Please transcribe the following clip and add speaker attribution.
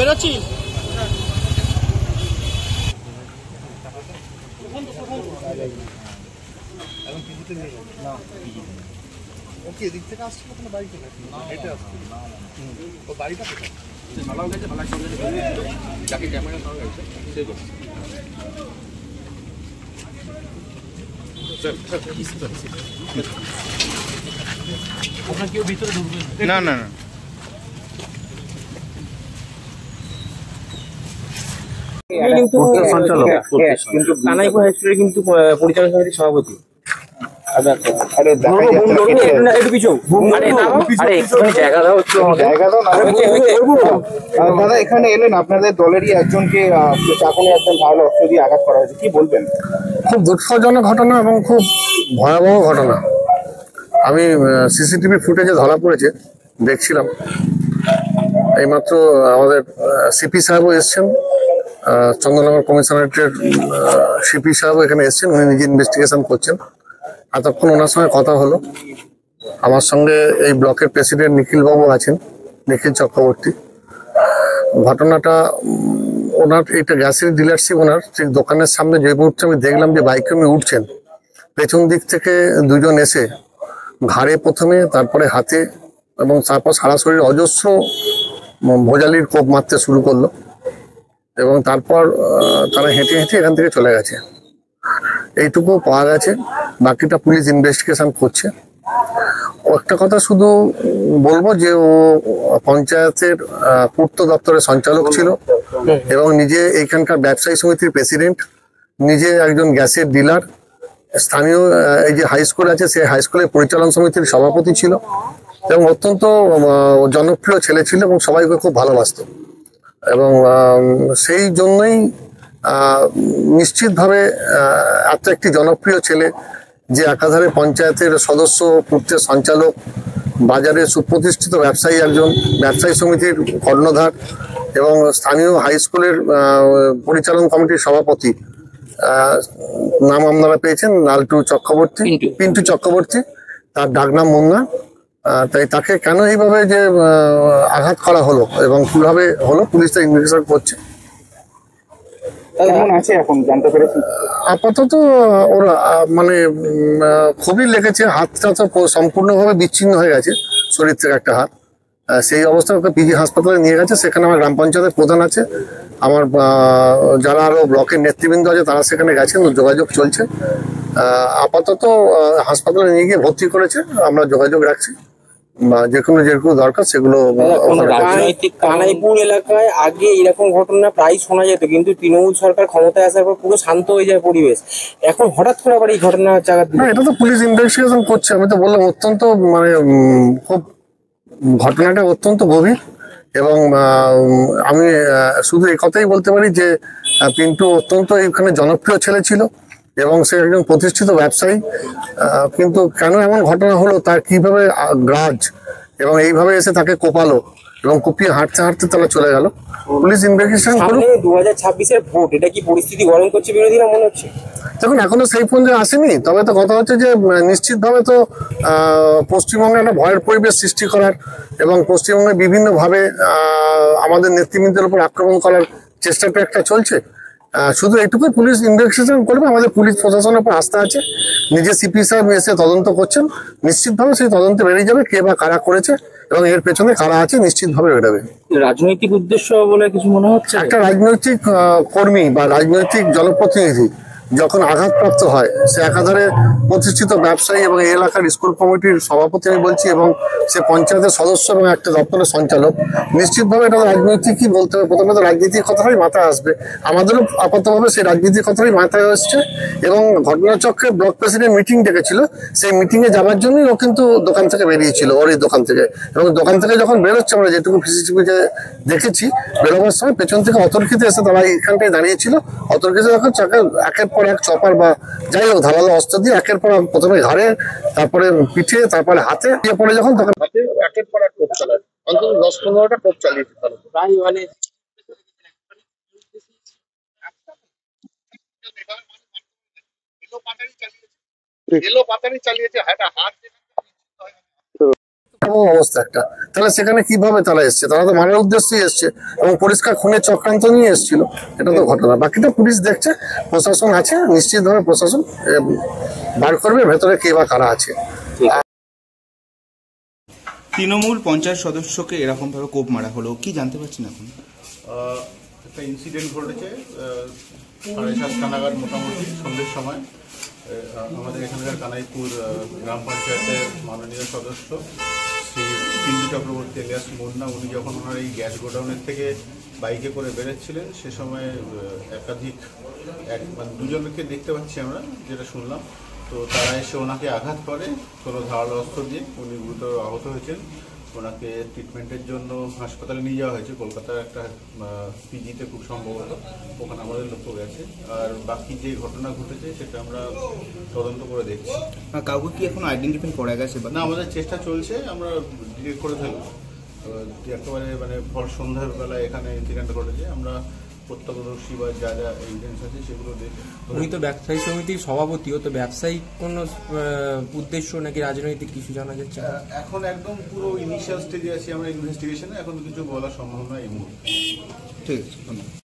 Speaker 1: বেরোচ্ছি। ওকে এদিক থেকে আসছিল কোনো বাইকে নাকি হেঁটে আসছিল? ও বাড়িটা কোথায়? যাকে ক্যামেরা পাওয়া গেছে সেই করছে। আপনার কেউ ভিতরে ঢুকবেন না? না না
Speaker 2: কিন্তু কানাইপুর হাই স্কুলের কিন্তু পরিচালনা সমিতির সভাপতি।
Speaker 3: দাদা এখানে এলেন, আপনাদের দলেরই একজনকে চাকুনে একদম ধারালো অস্ত্র দিয়ে আঘাত করা হয়েছে, কি বলবেন?
Speaker 4: খুব দুঃখজনক ঘটনা এবং খুব ভয়াবহ ঘটনা। আমি সিসিটিভি ফুটেজে ধরা পড়েছে, দেখছিলাম। এইমাত্র আমাদের সিপি সাহেবও এসছেন, চন্দননগর কমিশনারেটের সিপি সাহেবও এখানে এসছেন, উনি নিজে ইনভেস্টিগেশন করছেন। এতক্ষণ ওনার সঙ্গে কথা হলো। আমার সঙ্গে এই ব্লকের প্রেসিডেন্ট নিখিল বাবু আছেন, নিখিল চক্রবর্তী। ঘটনাটা ওনার এটা গ্যাসের ডিলারশিপ, ওনার ঠিক দোকানের সামনে যে মুহূর্তে আমি দেখলাম যে বাইকে উনি উঠছেন, পেছন দিক থেকে দুজন এসে ঘাড়ে প্রথমে, তারপরে হাতে এবং তারপর সারা শরীর অজস্র ভোজালির কোপ মারতে শুরু করলো এবং তারপর তারা হেঁটে হেঁটে এখান থেকে চলে গেছে। এইটুকু পাওয়া গেছে, বাকিটা পুলিশ ইনভেস্টিগেশন করছে। একটা কথা শুধু বলবো যে ও পঞ্চায়েতের পূর্ত দপ্তরের সঞ্চালক ছিল এবং নিজে এইখানকার ব্যবসায়ী সমিতির প্রেসিডেন্ট, নিজে একজন গ্যাসের ডিলার, স্থানীয় এই যে হাই স্কুল আছে সেই হাই স্কুলের পরিচালন সমিতির সভাপতি ছিল এবং অত্যন্ত জনপ্রিয় ছেলে ছিল এবং সবাইকে খুব ভালোবাসত। এবং সেই জন্যই নিশ্চিতভাবে এত একটি জনপ্রিয় ছেলে যে একাধারে পঞ্চায়েতের সদস্য, পূর্তের সঞ্চালক, বাজারে সুপ্রতিষ্ঠিত ব্যবসায়ী, একজন ব্যবসায়ী সমিতির কর্ণধার এবং স্থানীয় হাই স্কুলের পরিচালন কমিটির সভাপতি, নাম আপনারা পেয়েছেন লালটু চক্রবর্তী, পিন্টু চক্রবর্তী, তার ডাকনাম মুন্না। তাই তাকে কেন এইভাবে যে আঘাত করা হলো এবং কিভাবে হলো পুলিশ তা ইনভেস্টিগেশন করছে। আপাতত ওরা মানে খুবই লেগেছে, হাতটা তো সম্পূর্ণভাবে বিচ্ছিন্ন হয়ে গেছে শরীর থেকে একটা হাত। সেই অবস্থায় ওকে পিজি হাসপাতালে নিয়ে গেছে। সেখানে আমার গ্রাম পঞ্চায়েতের প্রধান আছে, আমার যারা আরো ব্লকের নেতৃবৃন্দ আছে তারা সেখানে গেছেন, যোগাযোগ চলছে। আপাতত হাসপাতালে নিয়ে গিয়ে ভর্তি করেছে, আমরা যোগাযোগ রাখছি বা যেগুলো দরকার সেগুলো।
Speaker 2: কানাইপুর এলাকায় আগে এরকম ঘটনা প্রায় শোনা যেত, কিন্তু তৃণমূল সরকার ক্ষমতায় আসার পর পুরো শান্ত হয়ে যায় পরিবেশ। এখন হঠাৎ করে আবার এই ঘটনা
Speaker 4: এটা তো পুলিশ ইনভেস্টিগেশন করছে। আমি তো বললাম অত্যন্ত মানে খুব ঘটনাটা অত্যন্ত গভীর এবং আমি শুধু এই কথাই বলতে পারি যে পিন্টু অত্যন্ত এখানে জনপ্রিয় ছেলে ছিল এবং সে একজন প্রতিষ্ঠিত ব্যবসায়ী। কিন্তু কেন এমন ঘটনা হলো, তার কিভাবে গ্রাজ এবং এইভাবে এসে তাকে কোপালো এবং কুপিয়ে হাঁটতে হাঁটতে তারা চলে গেল। পুলিশ ইনভেস্টিগেশন করুক।
Speaker 2: 2026-এর ভোট, এটা কি পরিস্থিতি গরম করছে বিরোধীরা মনে হচ্ছে?
Speaker 4: দেখুন এখনো সেই পর্যন্ত আসেনি, তবে তো কথা হচ্ছে যে নিশ্চিতভাবে তো পশ্চিমবঙ্গে একটা ভয়ের পরিবেশ সৃষ্টি করার এবং পশ্চিমবঙ্গে বিভিন্নভাবে আমাদের নেতৃবৃন্দের উপর আক্রমণ করার চেষ্টাটা একটা চলছে। শুধু এইটুকুই পুলিশ ইনভেস্টিগেশন করবে, আমাদের পুলিশ প্রশাসনের উপর আস্থা আছে। নিজে সিপি সাহেব এসে তদন্ত করছেন, নিশ্চিতভাবে সেই তদন্তে বেরিয়ে যাবে কে বা কারা করেছে এবং এর পেছনে কারা আছে নিশ্চিতভাবে বেরোবে।
Speaker 2: রাজনৈতিক উদ্দেশ্য বলে কিছু মনে হচ্ছে?
Speaker 4: একটা রাজনৈতিক কর্মী বা রাজনৈতিক জনপ্রতিনিধি যখন আঘাতপ্রাপ্ত হয়, সে একাধারে প্রতিষ্ঠিত ব্যবসায়ী এবং এই এলাকার স্কুল কমিটির সভাপতি আমি বলছি এবং সে পঞ্চায়েতের সদস্য এবং একটা দপ্তরের সঞ্চালক, নিশ্চিতভাবে এটা রাজনৈতিকই বলতে হবে। প্রথমে তো রাজনীতির কথাটাই মাথায় আসবে, আমাদেরও আপাতভাবে সেই রাজনীতির কথাটাই মাথায় আসছে। এবং ঘটনাচক্রে ব্লক প্রেসিডেন্ট মিটিং ডেকেছিল, সেই মিটিংয়ে যাওয়ার জন্যই ও কিন্তু দোকান থেকে বেরিয়েছিল, ওর এই দোকান থেকে। এবং দোকান থেকে যখন বেরোচ্ছে, আমরা যেটুকু সিসিটিভিতে দেখেছি, বেরোবার সময় পেছন থেকে অতর্কিত এসে তারা এখানটায় দাঁড়িয়েছিল। অতর্কিত যখন একের পর এক চপার বা যাই হোক ধারালো অস্ত্র দিয়ে একের পর প্রথমে ঘাড়ে, তারপরে পিঠে, তারপরে হাতে পরে যখন তখন হাতে একের পর এক কোপ চালায়, অন্তত 10-15টা কোপ চালিয়েছে। মানে এলো পাতারি চালিয়েছে হাত অবস্থা একটা, তাহলে সেখানে কিভাবে তারা এসছে? তারা তো মারার উদ্দেশ্যেই এসছে এবং পরিষ্কার খুনের চক্রান্ত নিয়ে এসেছিল। এটা তো ঘটনা, বাকিটা পুলিশ দেখছে, প্রশাসন আছে, নিশ্চিতভাবে প্রশাসন বার করবে ভেতরে কে বা কারা আছে।
Speaker 5: তৃণমূল পঞ্চায়েত সদস্যকে এরকম ভাবে কোপ মারা হলো, কি জানতে পারছেন এখন?
Speaker 6: একটা ইনসিডেন্ট ঘটেছে 7:30 নাগাদ, মোটামুটি সন্ধ্যের সময়। আমাদের এখানকার কানাইপুর গ্রাম পঞ্চায়েতের মাননীয় সদস্য শ্রী পিন্টু চক্রবর্তী এলিয়াস মুন্না, উনি যখন ওনার এই গ্যাস গোডাউনের থেকে বাইকে করে বেরোচ্ছিলেন, সে সময় একাধিক দুজনকে দেখতে পাচ্ছি আমরা, যেটা শুনলাম। তো তারা এসে ওনাকে আঘাত করে কোনো ধারালো অস্ত্র দিয়ে। উনি গুরুতর আহত হয়েছেন, ওনাকে ট্রিটমেন্টের জন্য হাসপাতালে নিয়ে যাওয়া হয়েছে, কলকাতার একটা পিজিতে খুব সম্ভবত, ওখানে আমাদের লোক গেছে। আর বাকি যে ঘটনা ঘটেছে সেটা আমরা তদন্ত করে দেখছি।
Speaker 5: কাউকে কি এখন আইডেন্টিফাই করা গেছে?
Speaker 6: না, আমাদের চেষ্টা চলছে, আমরা ডিটেক্ট করে ফেলবো। একেবারে ভর সন্ধ্যার বেলায় এখানে ইনসিডেন্ট ঘটেছে, আমরা প্রত্যক্ষদর্শী বা যা যা এভিডেন্স আছে সেগুলো দেখে।
Speaker 2: উনি তো ব্যবসায়ী সমিতির সভাপতিও, তো ব্যবসায়িক কোনো উদ্দেশ্য নাকি রাজনৈতিক কিছু জানা যাচ্ছে?
Speaker 6: এখন একদম পুরো ইনিশিয়াল স্টেজে আছি আমরা ইনভেস্টিগেশনে, এখন কিছু বলা সম্ভব নয় এই মুহূর্তে।
Speaker 5: ঠিক আছে, ধন্যবাদ।